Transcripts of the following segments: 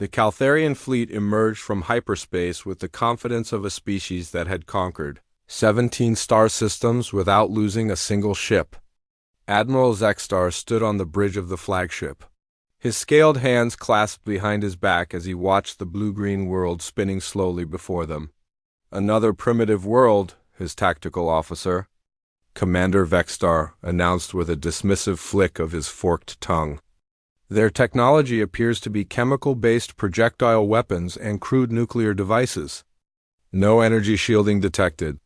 The Caltharian fleet emerged from hyperspace with the confidence of a species that had conquered 17 star systems without losing a single ship. Admiral Zexstar stood on the bridge of the flagship, his scaled hands clasped behind his back as he watched the blue-green world spinning slowly before them. Another primitive world, his tactical officer, Commander Vexstar, announced with a dismissive flick of his forked tongue. Their technology appears to be chemical-based projectile weapons and crude nuclear devices. No energy shielding detected.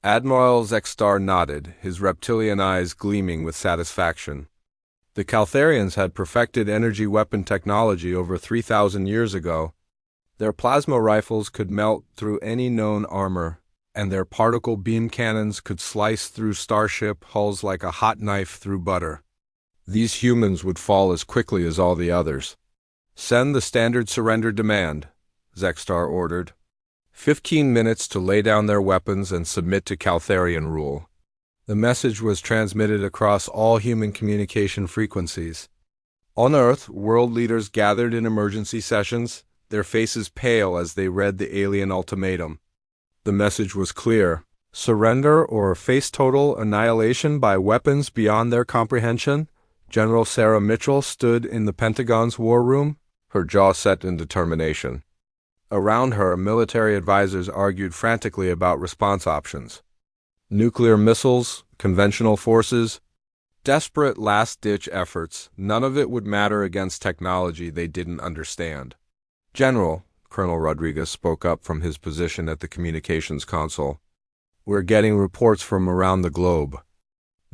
Admiral Zexstar nodded, his reptilian eyes gleaming with satisfaction. The Caltharians had perfected energy weapon technology over 3,000 years ago. Their plasma rifles could melt through any known armor, and their particle beam cannons could slice through starship hulls like a hot knife through butter. These humans would fall as quickly as all the others. "Send the standard surrender demand," Zexstar ordered. 15 minutes to lay down their weapons and submit to Caltharian rule. The message was transmitted across all human communication frequencies. On Earth, world leaders gathered in emergency sessions, their faces pale as they read the alien ultimatum. The message was clear: surrender or face total annihilation by weapons beyond their comprehension. General Sarah Mitchell stood in the Pentagon's war room, her jaw set in determination. Around her, military advisors argued frantically about response options. Nuclear missiles, conventional forces, desperate last-ditch efforts, none of it would matter against technology they didn't understand. "General," Colonel Rodriguez spoke up from his position at the communications console, "we're getting reports from around the globe.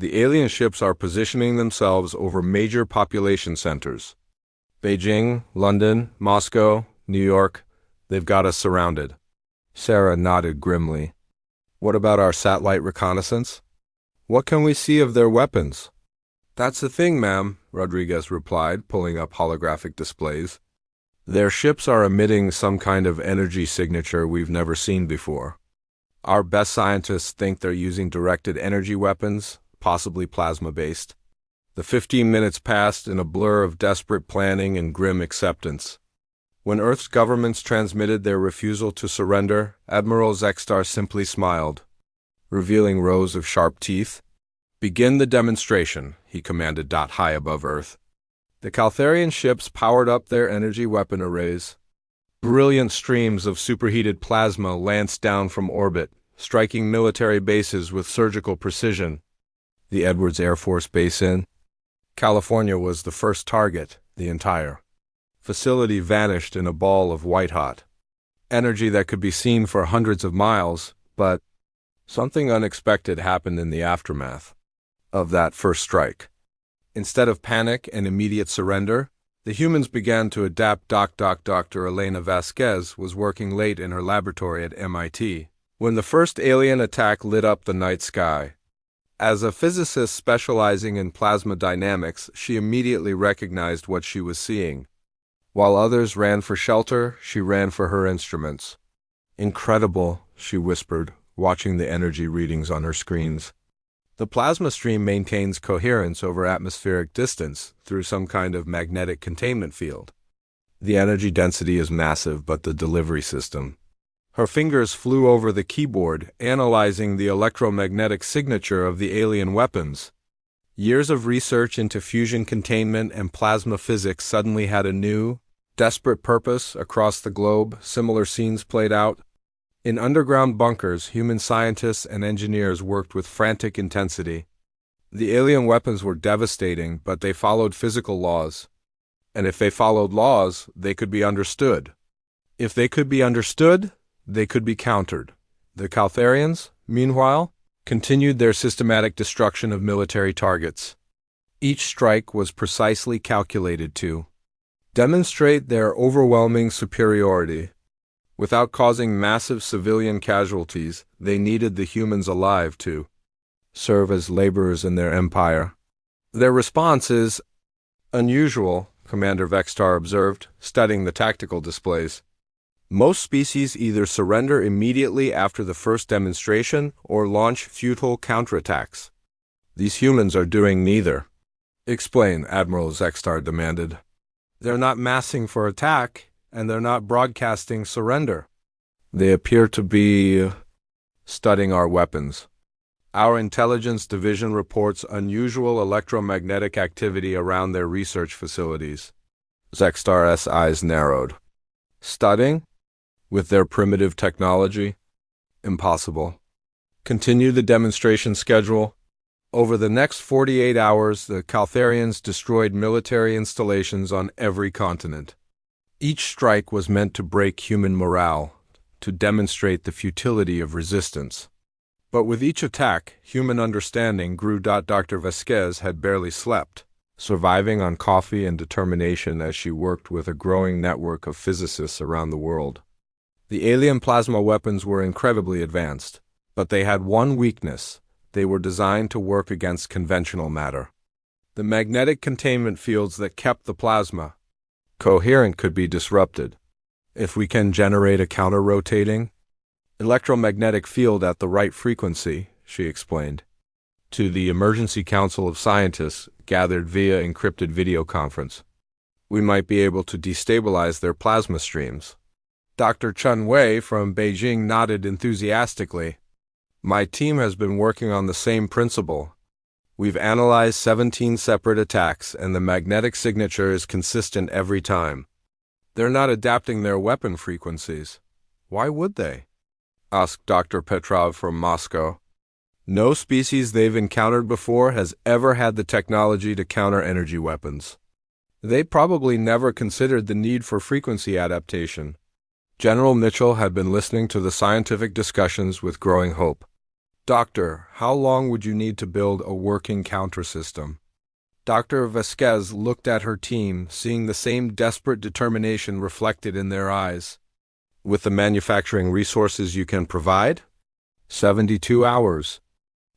The alien ships are positioning themselves over major population centers. Beijing, London, Moscow, New York. They've got us surrounded." Sarah nodded grimly. "What about our satellite reconnaissance? What can we see of their weapons?" "That's the thing, ma'am," Rodriguez replied, pulling up holographic displays. "Their ships are emitting some kind of energy signature we've never seen before. Our best scientists think they're using directed energy weapons, possibly plasma-based." The 15 minutes passed in a blur of desperate planning and grim acceptance. When Earth's governments transmitted their refusal to surrender, Admiral Zexstar simply smiled, revealing rows of sharp teeth. "Begin the demonstration," he commanded. High above Earth, the Caltharian ships powered up their energy weapon arrays. Brilliant streams of superheated plasma lanced down from orbit, striking military bases with surgical precision. The Edwards Air Force Base in California was the first target. The entire facility vanished in a ball of white-hot energy that could be seen for hundreds of miles, but something unexpected happened in the aftermath of that first strike. Instead of panic and immediate surrender, the humans began to adapt. Dr. Elena Vasquez was working late in her laboratory at MIT when the first alien attack lit up the night sky. As a physicist specializing in plasma dynamics, she immediately recognized what she was seeing. While others ran for shelter, she ran for her instruments. "Incredible," she whispered, watching the energy readings on her screens. The plasma stream maintains coherence over atmospheric distance through some kind of magnetic containment field. The energy density is massive, but the delivery system. Her fingers flew over the keyboard, analyzing the electromagnetic signature of the alien weapons. Years of research into fusion containment and plasma physics suddenly had a new, desperate purpose. Across the globe, similar scenes played out. In underground bunkers, human scientists and engineers worked with frantic intensity. The alien weapons were devastating, but they followed physical laws. And if they followed laws, they could be understood. If they could be understood, they could be countered. The Caltharians, meanwhile, continued their systematic destruction of military targets. Each strike was precisely calculated to demonstrate their overwhelming superiority. Without causing massive civilian casualties, they needed the humans alive to serve as laborers in their empire. "Their response is unusual," Commander Vexstar observed, studying the tactical displays. "Most species either surrender immediately after the first demonstration or launch futile counterattacks. These humans are doing neither." "Explain," Admiral Zexstar demanded. "They're not massing for attack," And they're not broadcasting surrender. They appear to be studying our weapons. Our intelligence division reports unusual electromagnetic activity around their research facilities. Zextar's eyes narrowed. Studying? With their primitive technology? Impossible. Continue the demonstration schedule. Over the next 48 hours, the Caltharians destroyed military installations on every continent. Each strike was meant to break human morale, to demonstrate the futility of resistance. But with each attack, human understanding grew. Dr. Vasquez had barely slept, surviving on coffee and determination as she worked with a growing network of physicists around the world. The alien plasma weapons were incredibly advanced, but they had one weakness: they were designed to work against conventional matter. The magnetic containment fields that kept the plasma coherent could be disrupted. If we can generate a counter-rotating electromagnetic field at the right frequency, she explained to the Emergency Council of Scientists gathered via encrypted video conference, we might be able to destabilize their plasma streams. Dr. Chun Wei from Beijing nodded enthusiastically. My team has been working on the same principle. We've analyzed 17 separate attacks, and the magnetic signature is consistent every time. They're not adapting their weapon frequencies. Why would they? Asked Dr. Petrov from Moscow. No species they've encountered before has ever had the technology to counter energy weapons. They probably never considered the need for frequency adaptation. General Mitchell had been listening to the scientific discussions with growing hope. Doctor, how long would you need to build a working counter system? Dr. Vasquez looked at her team, seeing the same desperate determination reflected in their eyes. With the manufacturing resources you can provide? 72 hours.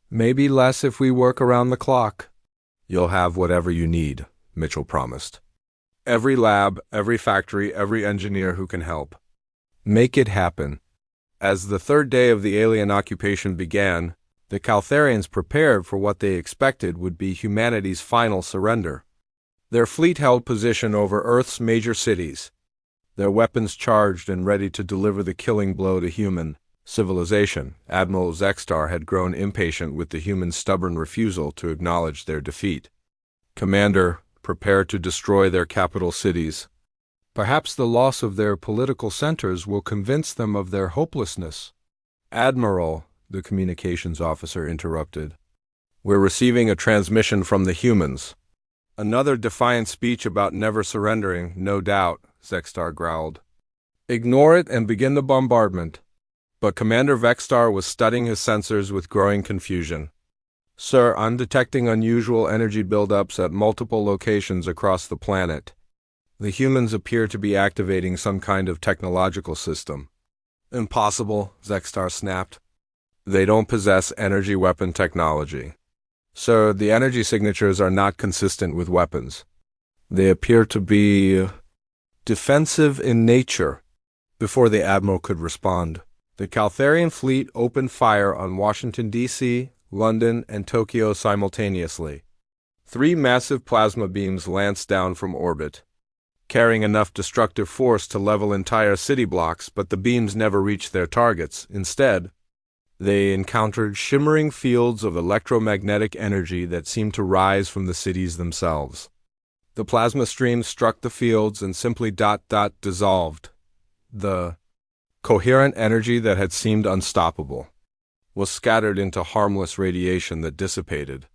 Maybe less if we work around the clock. You'll have whatever you need, Mitchell promised. Every lab, every factory, every engineer who can help. Make it happen. As the third day of the alien occupation began, the Caltharians prepared for what they expected would be humanity's final surrender. Their fleet held position over Earth's major cities, their weapons charged and ready to deliver the killing blow to human civilization. Admiral Zextar had grown impatient with the humans' stubborn refusal to acknowledge their defeat. Commander, prepare to destroy their capital cities. Perhaps the loss of their political centers will convince them of their hopelessness. Admiral, the communications officer interrupted. We're receiving a transmission from the humans. Another defiant speech about never surrendering, no doubt, Zextar growled. Ignore it and begin the bombardment. But Commander Vextar was studying his sensors with growing confusion. Sir, I'm detecting unusual energy buildups at multiple locations across the planet. The humans appear to be activating some kind of technological system. Impossible, Zextar snapped. They don't possess energy weapon technology. So the energy signatures are not consistent with weapons. They appear to be defensive in nature. Before the Admiral could respond, the Caltharian fleet opened fire on Washington, D.C., London, and Tokyo simultaneously. 3 massive plasma beams lanced down from orbit, carrying enough destructive force to level entire city blocks, but the beams never reached their targets. Instead, they encountered shimmering fields of electromagnetic energy that seemed to rise from the cities themselves. The plasma streams struck the fields and simply dissolved. The coherent energy that had seemed unstoppable was scattered into harmless radiation that dissipated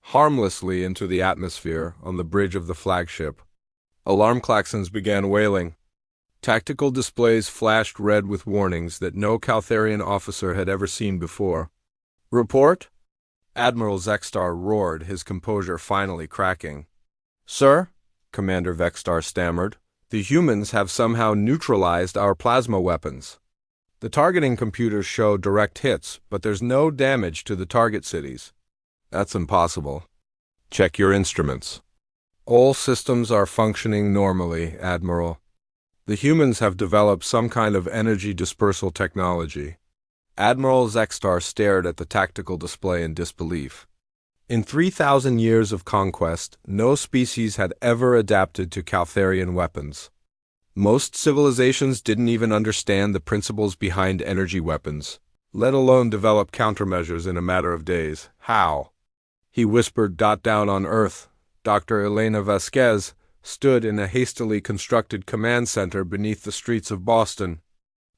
harmlessly into the atmosphere on the bridge of the flagship. Alarm klaxons began wailing. Tactical displays flashed red with warnings that no Caltharian officer had ever seen before. Report? Admiral Zextar roared, his composure finally cracking. Sir, Commander Vextar stammered, the humans have somehow neutralized our plasma weapons. The targeting computers show direct hits, but there's no damage to the target cities. That's impossible. Check your instruments. All systems are functioning normally, Admiral. The humans have developed some kind of energy dispersal technology. Admiral Zextar stared at the tactical display in disbelief. In 3,000 years of conquest, no species had ever adapted to Caltharian weapons. Most civilizations didn't even understand the principles behind energy weapons, let alone develop countermeasures in a matter of days. How? He whispered. Down on Earth, Dr. Elena Vasquez stood in a hastily constructed command center beneath the streets of Boston,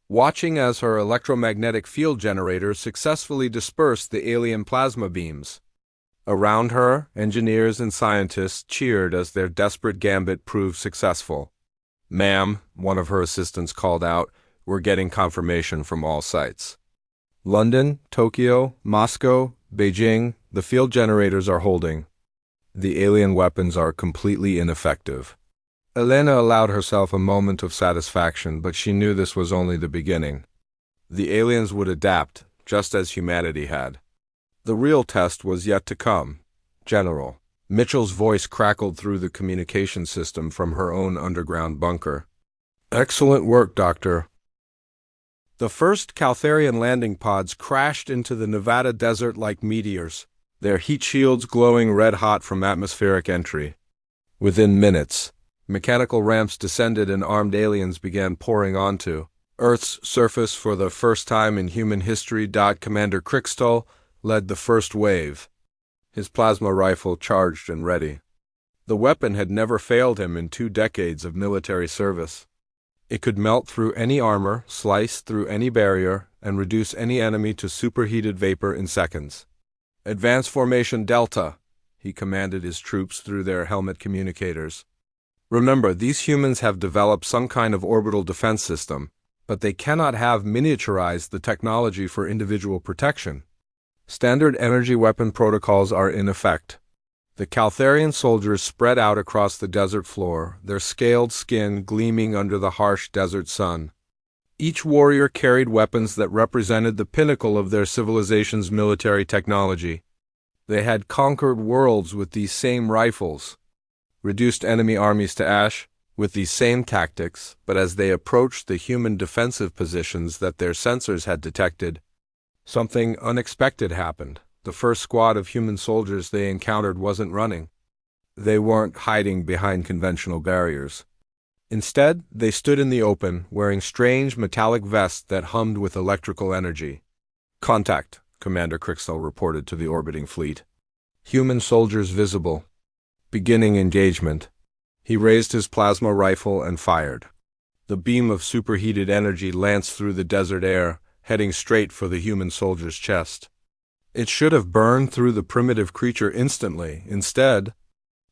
watching as her electromagnetic field generator successfully dispersed the alien plasma beams. Around her, engineers and scientists cheered as their desperate gambit proved successful. "Ma'am," one of her assistants called out, "we're getting confirmation from all sites. London, Tokyo, Moscow, Beijing, the field generators are holding. The alien weapons are completely ineffective." Elena allowed herself a moment of satisfaction, but she knew this was only the beginning. The aliens would adapt, just as humanity had. The real test was yet to come. "General." Mitchell's voice crackled through the communication system from her own underground bunker. "Excellent work, Doctor." The first Caltharian landing pods crashed into the Nevada desert like meteors, their heat shields glowing red-hot from atmospheric entry. Within minutes, mechanical ramps descended and armed aliens began pouring onto Earth's surface for the first time in human history. Commander Crickstall led the first wave, his plasma rifle charged and ready. The weapon had never failed him in 2 decades of military service. It could melt through any armor, slice through any barrier, and reduce any enemy to superheated vapor in seconds. "Advance formation Delta," he commanded his troops through their helmet communicators. "Remember, these humans have developed some kind of orbital defense system, but they cannot have miniaturized the technology for individual protection. Standard energy weapon protocols are in effect." The Caltharian soldiers spread out across the desert floor, their scaled skin gleaming under the harsh desert sun. Each warrior carried weapons that represented the pinnacle of their civilization's military technology. They had conquered worlds with these same rifles, reduced enemy armies to ash with these same tactics, but as they approached the human defensive positions that their sensors had detected, something unexpected happened. The first squad of human soldiers they encountered wasn't running. They weren't hiding behind conventional barriers. Instead, they stood in the open, wearing strange metallic vests that hummed with electrical energy. "Contact," Commander Crickstall reported to the orbiting fleet. "Human soldiers visible. Beginning engagement." He raised his plasma rifle and fired. The beam of superheated energy lanced through the desert air, heading straight for the human soldier's chest. It should have burned through the primitive creature instantly. Instead,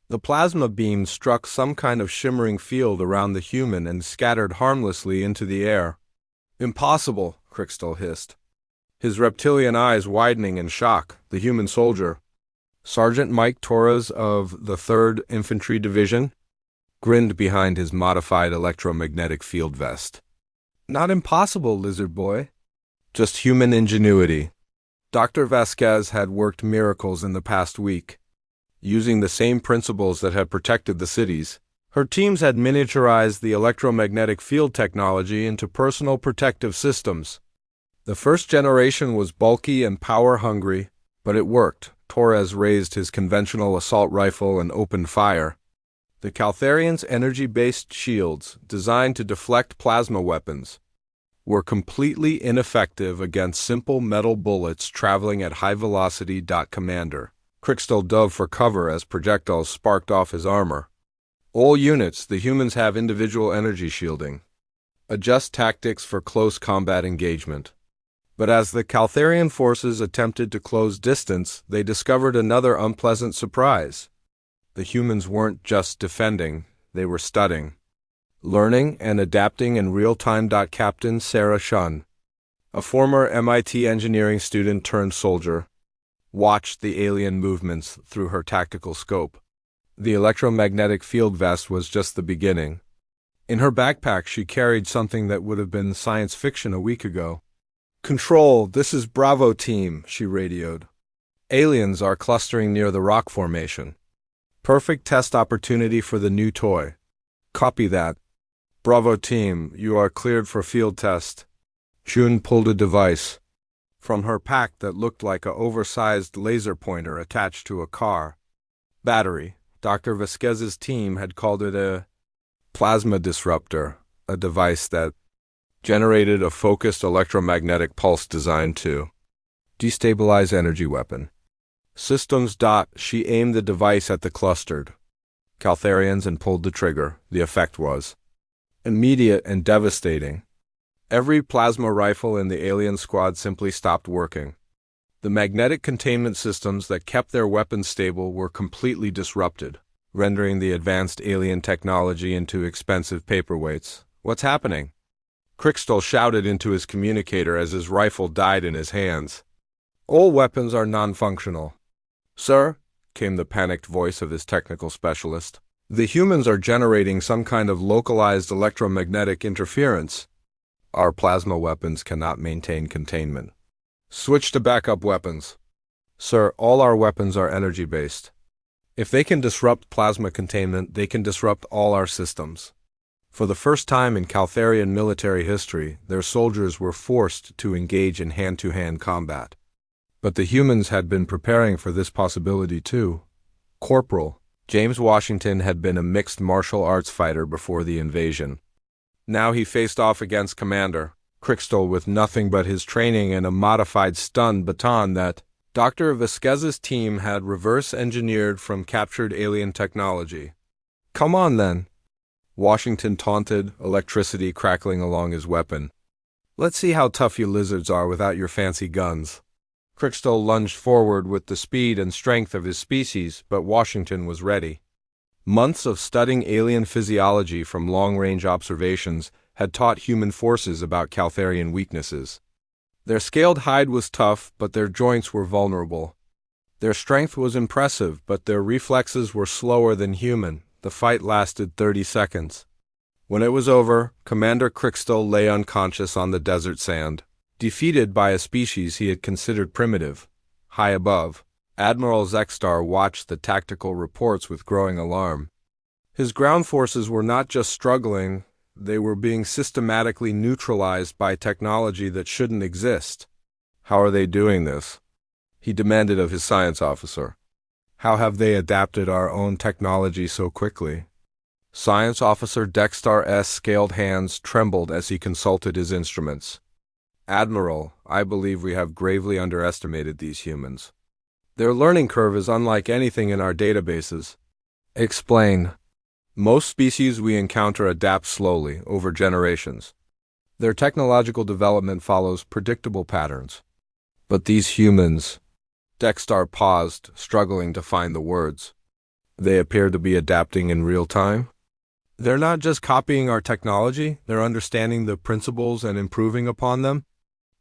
the plasma beam struck some kind of shimmering field around the human and scattered harmlessly into the air. "Impossible," Crickstall hissed, his reptilian eyes widening in shock. The human soldier, Sergeant Mike Torres of the 3rd Infantry Division, grinned behind his modified electromagnetic field vest. "Not impossible, lizard boy. Just human ingenuity." Dr. Vasquez had worked miracles in the past week. Using the same principles that had protected the cities, her teams had miniaturized the electromagnetic field technology into personal protective systems. The first generation was bulky and power-hungry, but it worked. Torres raised his conventional assault rifle and opened fire. The Caltharians' energy-based shields, designed to deflect plasma weapons, were completely ineffective against simple metal bullets traveling at high velocity. Commander Crickstall dove for cover as projectiles sparked off his armor. "All units, the humans have individual energy shielding. Adjust tactics for close combat engagement." But as the Caltharian forces attempted to close distance, they discovered another unpleasant surprise. The humans weren't just defending, they were studying, learning and adapting in real time. Captain Sarah Shun, a former MIT engineering student turned soldier, watched the alien movements through her tactical scope. The electromagnetic field vest was just the beginning. In her backpack she carried something that would have been science fiction a week ago. "Control, this is Bravo Team," she radioed. "Aliens are clustering near the rock formation. Perfect test opportunity for the new toy." "Copy that. Bravo Team, you are cleared for field test." June pulled a device from her pack that looked like an oversized laser pointer attached to a car. "Battery." Dr. Vasquez's team had called it a plasma disruptor. a device that generated a focused electromagnetic pulse designed to destabilize energy weapon systems. She aimed the device at the clustered Caltharians and pulled the trigger. The effect was immediate and devastating. Every plasma rifle in the alien squad simply stopped working. The magnetic containment systems that kept their weapons stable were completely disrupted, rendering the advanced alien technology into expensive paperweights. "What's happening?" Crickstall shouted into his communicator as his rifle died in his hands. "All weapons are non-functional." "Sir," came the panicked voice of his technical specialist, "the humans are generating some kind of localized electromagnetic interference. Our plasma weapons cannot maintain containment. Switch to backup weapons." "Sir, all our weapons are energy-based. If they can disrupt plasma containment, they can disrupt all our systems." For the first time in Caltharian military history, their soldiers were forced to engage in hand-to-hand combat. But the humans had been preparing for this possibility too. Corporal James Washington had been a mixed martial arts fighter before the invasion. Now he faced off against Commander Crickstall with nothing but his training and a modified stun baton that Dr. Vasquez's team had reverse-engineered from captured alien technology. "Come on, then," Washington taunted, electricity crackling along his weapon. "Let's see how tough you lizards are without your fancy guns." Crickstall lunged forward with the speed and strength of his species, but Washington was ready. Months of studying alien physiology from long-range observations had taught human forces about Caltharian weaknesses. Their scaled hide was tough, but their joints were vulnerable. Their strength was impressive, but their reflexes were slower than human. The fight lasted 30 seconds. When it was over, Commander Crickstall lay unconscious on the desert sand, defeated by a species he had considered primitive. High above, Admiral Zexstar watched the tactical reports with growing alarm. His ground forces were not just struggling, they were being systematically neutralized by technology that shouldn't exist. "How are they doing this?" he demanded of his science officer. "How have they adapted our own technology so quickly?" Science Officer Dextar's scaled hands trembled as he consulted his instruments. "Admiral, I believe we have gravely underestimated these humans. Their learning curve is unlike anything in our databases." "Explain." "Most species we encounter adapt slowly, over generations. Their technological development follows predictable patterns. But these humans..." Dextar paused, struggling to find the words. "They appear to be adapting in real time." "They're not just copying our technology, they're understanding the principles and improving upon them."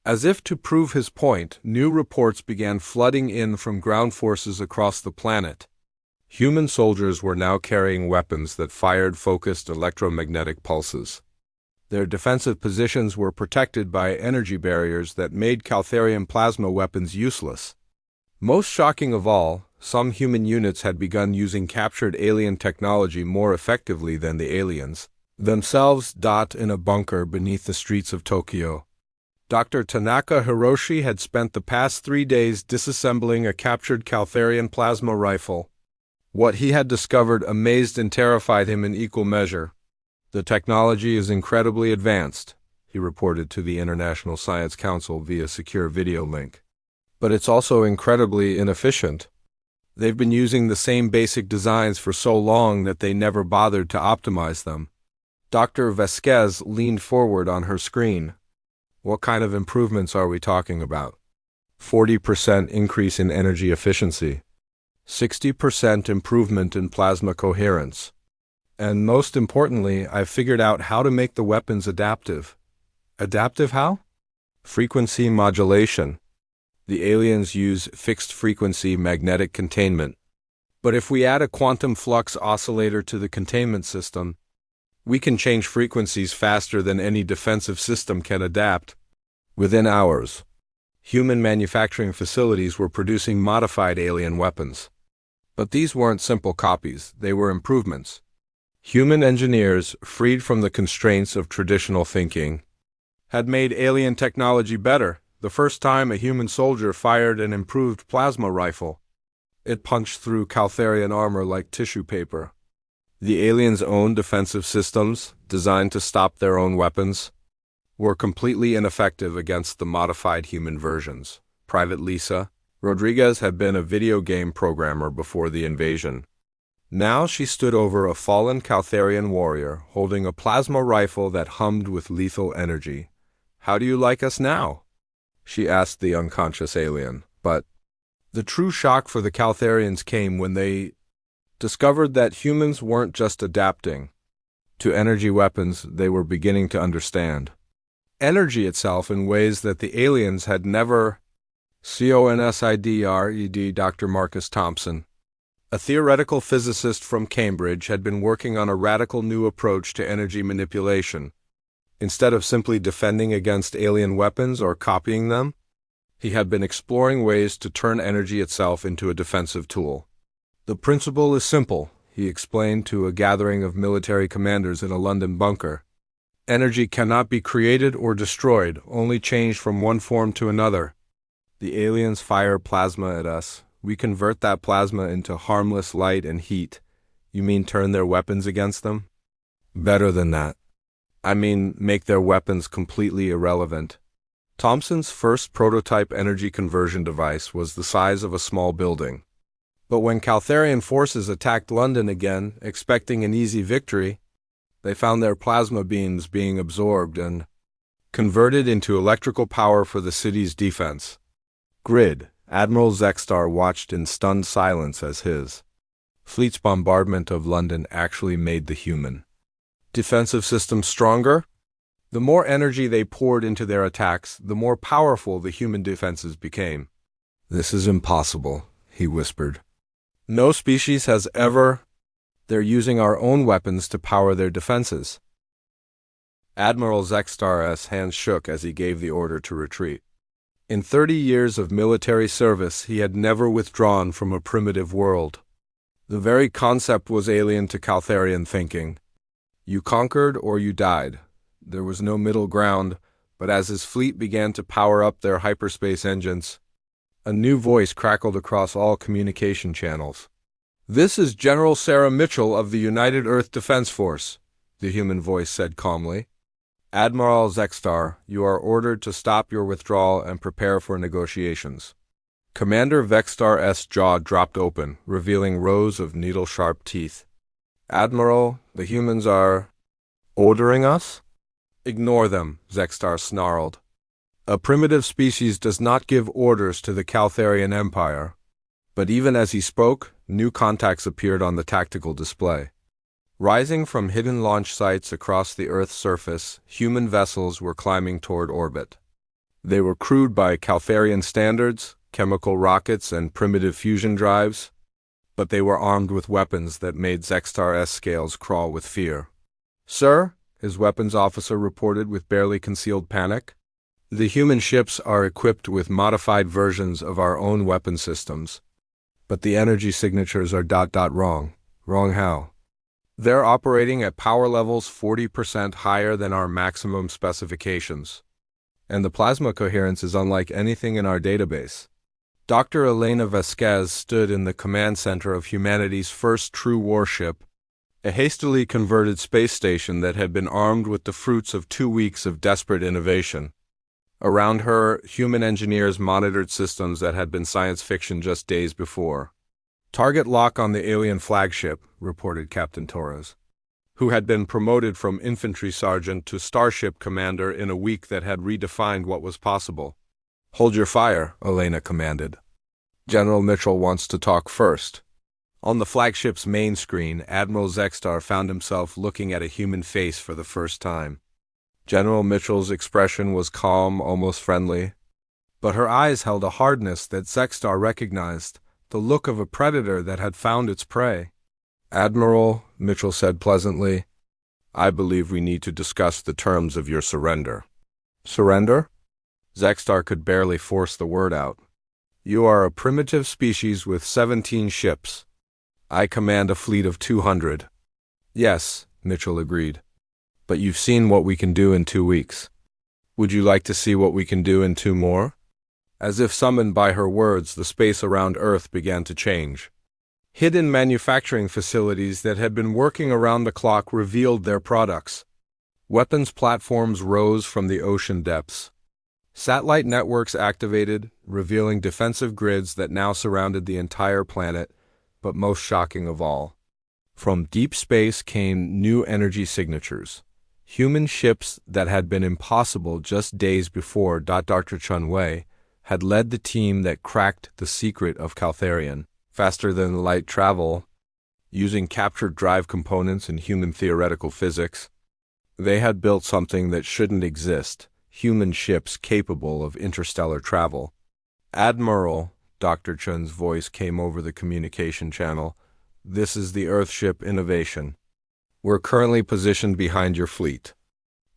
As if to prove his point, new reports began flooding in from ground forces across the planet. Human soldiers were now carrying weapons that fired focused electromagnetic pulses. Their defensive positions were protected by energy barriers that made Caltharian plasma weapons useless. Most shocking of all, some human units had begun using captured alien technology more effectively than the aliens themselves. In a bunker beneath the streets of Tokyo, Dr. Tanaka Hiroshi had spent the past 3 days disassembling a captured Caltharian plasma rifle. What he had discovered amazed and terrified him in equal measure. "The technology is incredibly advanced," he reported to the International Science Council via secure video link. "But it's also incredibly inefficient. They've been using the same basic designs for so long that they never bothered to optimize them." Dr. Vasquez leaned forward on her screen. "What kind of improvements are we talking about?" 40% increase in energy efficiency, 60% improvement in plasma coherence. And most importantly, I've figured out how to make the weapons adaptive. Adaptive how? Frequency modulation. The aliens use fixed-frequency magnetic containment. But if we add a quantum flux oscillator to the containment system, we can change frequencies faster than any defensive system can adapt. Within hours, human manufacturing facilities were producing modified alien weapons. But these weren't simple copies, they were improvements. Human engineers, freed from the constraints of traditional thinking, had made alien technology better. The first time a human soldier fired an improved plasma rifle, it punched through Caltharian armor like tissue paper. The aliens' own defensive systems, designed to stop their own weapons, were completely ineffective against the modified human versions. Private Lisa Rodriguez had been a video game programmer before the invasion. Now she stood over a fallen Caltharian warrior, holding a plasma rifle that hummed with lethal energy. "How do you like us now?" she asked the unconscious alien. But the true shock for the Caltharians came when they discovered that humans weren't just adapting to energy weapons, they were beginning to understand energy itself in ways that the aliens had never. Considred. Dr. Marcus Thompson, a theoretical physicist from Cambridge, had been working on a radical new approach to energy manipulation. Instead of simply defending against alien weapons or copying them, he had been exploring ways to turn energy itself into a defensive tool. "The principle is simple," he explained to a gathering of military commanders in a London bunker. "Energy cannot be created or destroyed, only changed from one form to another. The aliens fire plasma at us. We convert that plasma into harmless light and heat. You mean turn their weapons against them? Better than that. I mean make their weapons completely irrelevant." Thompson's first prototype energy conversion device was the size of a small building. But when Caltharian forces attacked London again, expecting an easy victory, they found their plasma beams being absorbed and converted into electrical power for the city's defense grid. Admiral Zexstar watched in stunned silence as his fleet's bombardment of London actually made the human defensive system stronger. The more energy they poured into their attacks, the more powerful the human defenses became. "This is impossible," he whispered. "No species has ever. They're using our own weapons to power their defenses." Admiral Zexstar's hands shook as he gave the order to retreat. In 30 years of military service, he had never withdrawn from a primitive world. The very concept was alien to Caltharian thinking. You conquered or you died. There was no middle ground, but as his fleet began to power up their hyperspace engines, a new voice crackled across all communication channels. "This is General Sarah Mitchell of the United Earth Defense Force," the human voice said calmly. "Admiral Zexstar, you are ordered to stop your withdrawal and prepare for negotiations." Commander Vexstar's jaw dropped open, revealing rows of needle-sharp teeth. "Admiral, the humans are ordering us?" "Ignore them," Zexstar snarled. "A primitive species does not give orders to the Caltharian Empire." But even as he spoke, new contacts appeared on the tactical display. Rising from hidden launch sites across the Earth's surface, human vessels were climbing toward orbit. They were crewed by Caltharian standards, chemical rockets, and primitive fusion drives, but they were armed with weapons that made Zexstar's scales crawl with fear. "Sir," his weapons officer reported with barely concealed panic, "the human ships are equipped with modified versions of our own weapon systems, but the energy signatures are wrong. Wrong how? They're operating at power levels 40% higher than our maximum specifications. And the plasma coherence is unlike anything in our database." Dr. Elena Vasquez stood in the command center of humanity's first true warship, a hastily converted space station that had been armed with the fruits of 2 weeks of desperate innovation. Around her, human engineers monitored systems that had been science fiction just days before. "Target lock on the alien flagship," reported Captain Torres, who had been promoted from infantry sergeant to starship commander in a week that had redefined what was possible. "Hold your fire," Elena commanded. "General Mitchell wants to talk first." On the flagship's main screen, Admiral Zexstar found himself looking at a human face for the first time. General Mitchell's expression was calm, almost friendly, but her eyes held a hardness that Zexstar recognized, the look of a predator that had found its prey. "Admiral," Mitchell said pleasantly, "I believe we need to discuss the terms of your surrender." "Surrender?" Zexstar could barely force the word out. "You are a primitive species with 17 ships. I command a fleet of 200. "Yes," Mitchell agreed. "But you've seen what we can do in 2 weeks. Would you like to see what we can do in 2 more? As if summoned by her words, the space around Earth began to change. Hidden manufacturing facilities that had been working around the clock revealed their products. Weapons platforms rose from the ocean depths. Satellite networks activated, revealing defensive grids that now surrounded the entire planet, but most shocking of all, from deep space came new energy signatures. Human ships that had been impossible just days before. Dr. Chun Wei had led the team that cracked the secret of Caltharian, faster than light travel, using captured drive components in human theoretical physics. They had built something that shouldn't exist, human ships capable of interstellar travel. Admiral, Dr. Chun's voice came over the communication channel. This is the Earthship Innovation. We're currently positioned behind your fleet.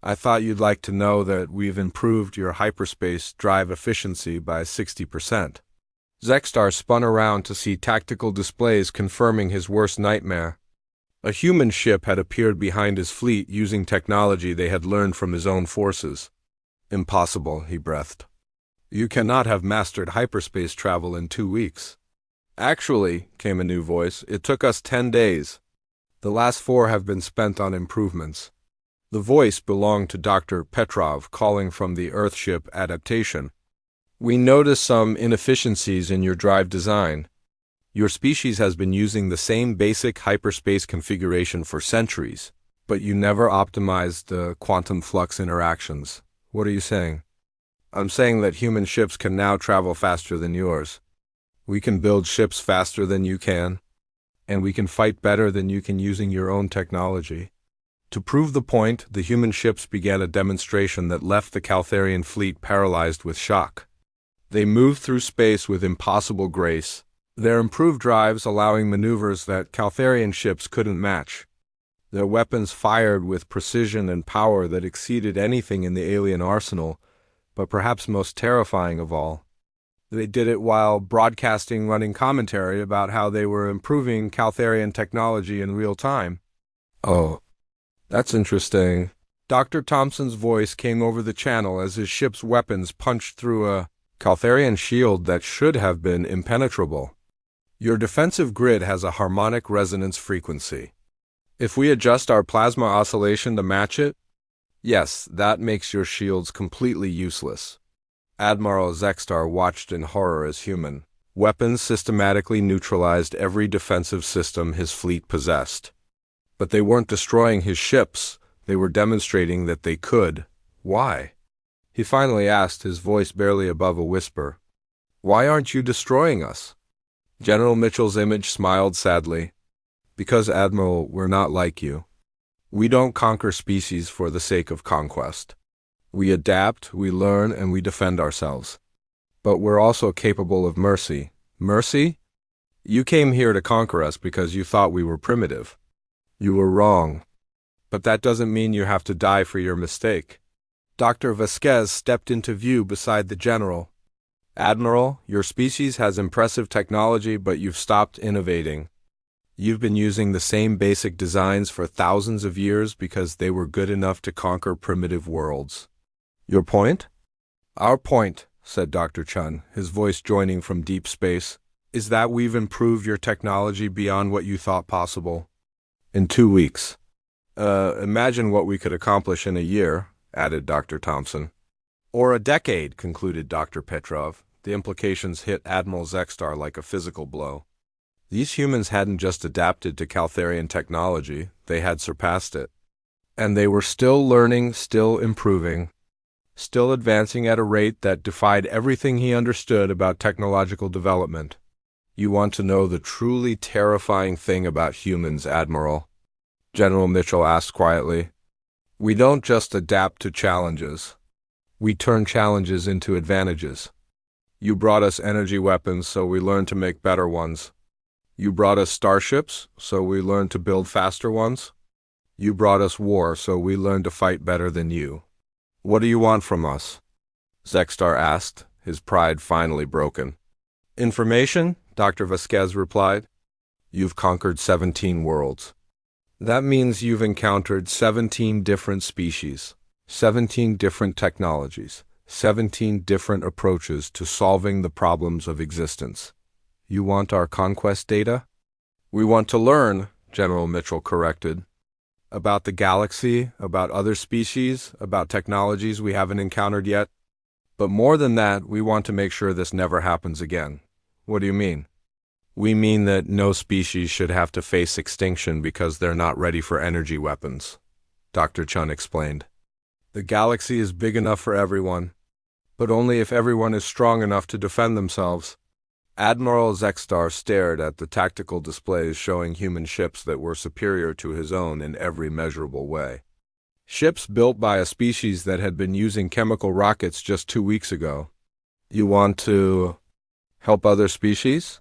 I thought you'd like to know that we've improved your hyperspace drive efficiency by 60%. Zexstar spun around to see tactical displays confirming his worst nightmare. A human ship had appeared behind his fleet using technology they had learned from his own forces. Impossible, he breathed. You cannot have mastered hyperspace travel in 2 weeks. Actually, came a new voice, it took us 10 days. The last 4 have been spent on improvements. The voice belonged to Dr. Petrov, calling from the Earthship Adaptation. We noticed some inefficiencies in your drive design. Your species has been using the same basic hyperspace configuration for centuries, but you never optimized the quantum flux interactions. What are you saying? I'm saying that human ships can now travel faster than yours. We can build ships faster than you can, and we can fight better than you can using your own technology. To prove the point, the human ships began a demonstration that left the Caltharian fleet paralyzed with shock. They moved through space with impossible grace, their improved drives allowing maneuvers that Caltharian ships couldn't match. Their weapons fired with precision and power that exceeded anything in the alien arsenal, but perhaps most terrifying of all, they did it while broadcasting running commentary about how they were improving Caltharian technology in real time. Oh, that's interesting. Dr. Thompson's voice came over the channel as his ship's weapons punched through a Caltharian shield that should have been impenetrable. Your defensive grid has a harmonic resonance frequency. If we adjust our plasma oscillation to match it, yes, that makes your shields completely useless. Admiral Zexstar watched in horror as human weapons systematically neutralized every defensive system his fleet possessed. But they weren't destroying his ships, they were demonstrating that they could. Why? He finally asked, his voice barely above a whisper. Why aren't you destroying us? General Mitchell's image smiled sadly. Because, Admiral, we're not like you. We don't conquer species for the sake of conquest. We adapt, we learn, and we defend ourselves. But we're also capable of mercy. Mercy? You came here to conquer us because you thought we were primitive. You were wrong. But that doesn't mean you have to die for your mistake. Dr. Vasquez stepped into view beside the general. Admiral, your species has impressive technology, but you've stopped innovating. You've been using the same basic designs for thousands of years because they were good enough to conquer primitive worlds. Your point? Our point, said Dr. Chun, his voice joining from deep space, is that we've improved your technology beyond what you thought possible. In 2 weeks. Imagine what we could accomplish in a year, added Dr. Thompson. Or a decade, concluded Dr. Petrov. The implications hit Admiral Zexstar like a physical blow. These humans hadn't just adapted to Caltharian technology, they had surpassed it. And they were still learning, still improving, still advancing at a rate that defied everything he understood about technological development. You want to know the truly terrifying thing about humans, Admiral? General Mitchell asked quietly. We don't just adapt to challenges. We turn challenges into advantages. You brought us energy weapons, so we learned to make better ones. You brought us starships, so we learned to build faster ones. You brought us war, so we learned to fight better than you. What do you want from us? Zexstar asked, his pride finally broken. Information, Dr. Vasquez replied. You've conquered 17 worlds. That means you've encountered 17 different species, 17 different technologies, 17 different approaches to solving the problems of existence. You want our conquest data? We want to learn, General Mitchell corrected, about the galaxy, about other species, about technologies we haven't encountered yet. But more than that, we want to make sure this never happens again. What do you mean? We mean that no species should have to face extinction because they're not ready for energy weapons, Dr. Chun explained. The galaxy is big enough for everyone, but only if everyone is strong enough to defend themselves. Admiral Zextar stared at the tactical displays showing human ships that were superior to his own in every measurable way. Ships built by a species that had been using chemical rockets just 2 weeks ago. You want to help other species?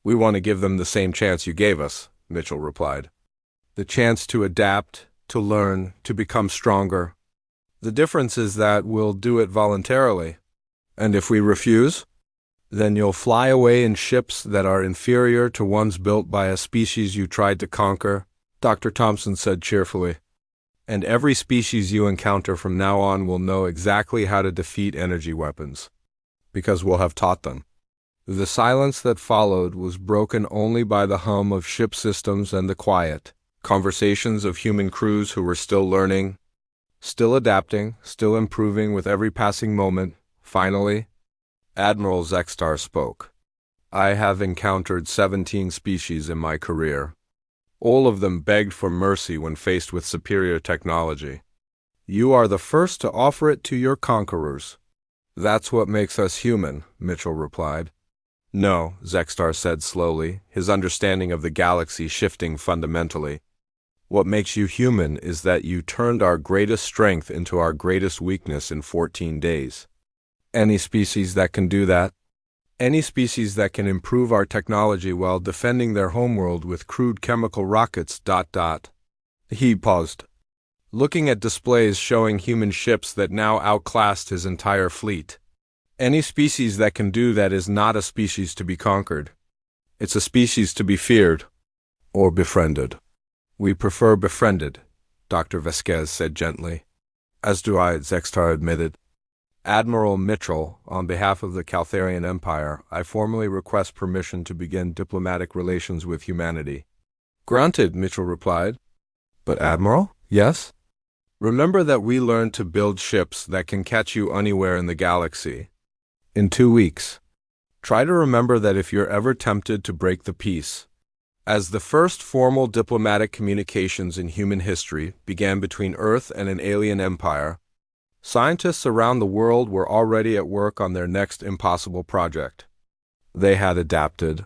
We want to give them the same chance you gave us, Mitchell replied. The chance to adapt, to learn, to become stronger. The difference is that we'll do it voluntarily. And if we refuse? Then you'll fly away in ships that are inferior to ones built by a species you tried to conquer, Dr. Thompson said cheerfully. And every species you encounter from now on will know exactly how to defeat energy weapons, because we'll have taught them. The silence that followed was broken only by the hum of ship systems and the quiet conversations of human crews who were still learning, still adapting, still improving with every passing moment. Finally, Admiral Zextar spoke. I have encountered 17 species in my career. All of them begged for mercy when faced with superior technology. You are the first to offer it to your conquerors. That's what makes us human, Mitchell replied. No, Zextar said slowly, his understanding of the galaxy shifting fundamentally. What makes you human is that you turned our greatest strength into our greatest weakness in 14 days. Any species that can do that, any species that can improve our technology while defending their homeworld with crude chemical rockets. He paused, looking at displays showing human ships that now outclassed his entire fleet. Any species that can do that is not a species to be conquered. It's a species to be feared or befriended. We prefer befriended, Dr. Vasquez said gently. As do I, Zextar admitted. Admiral Mitchell, on behalf of the Caltharian Empire, I formally request permission to begin diplomatic relations with humanity. Granted, Mitchell replied. But Admiral? Yes? Remember that we learned to build ships that can catch you anywhere in the galaxy. In 2 weeks. Try to remember that if you're ever tempted to break the peace. As the first formal diplomatic communications in human history began between Earth and an alien empire, scientists around the world were already at work on their next impossible project. They had adapted,